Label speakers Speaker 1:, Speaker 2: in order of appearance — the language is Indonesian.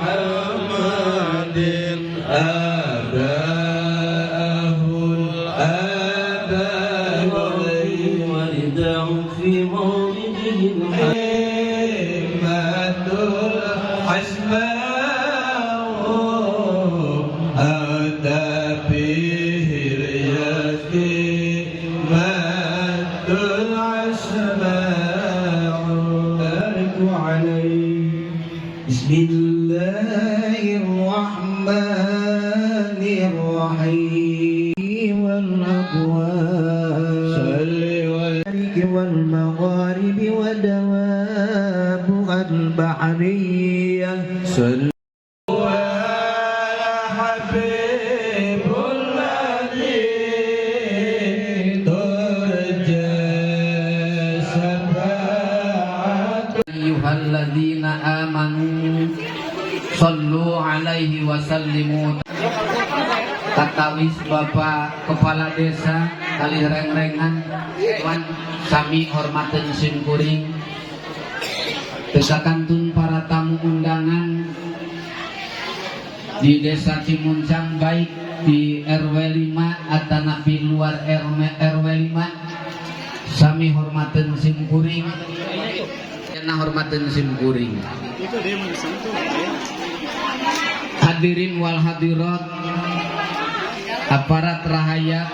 Speaker 1: محمد آباءه الآباء ورداء في مولده الحمد الحسباء أتى به اليتيمات العسماء بارك عليه بسم الله الرحمن الرحيم والأبواب والمغارب ودواب البحرية صلوا على حبيب الذي ترجى شفاعته
Speaker 2: أيها الذين آمنوا sallu alaihi wasallimu. Tatawis Bapak Kepala Desa kali reng-rengan wan sami hormaten simkuring desakantun para tamu undangan di Desa Cimuncang baik di RW 5 atau di luar RW 5 sami hormaten simkuring karena hormaten simkuring. Hadirin wal hadirat aparat rakyat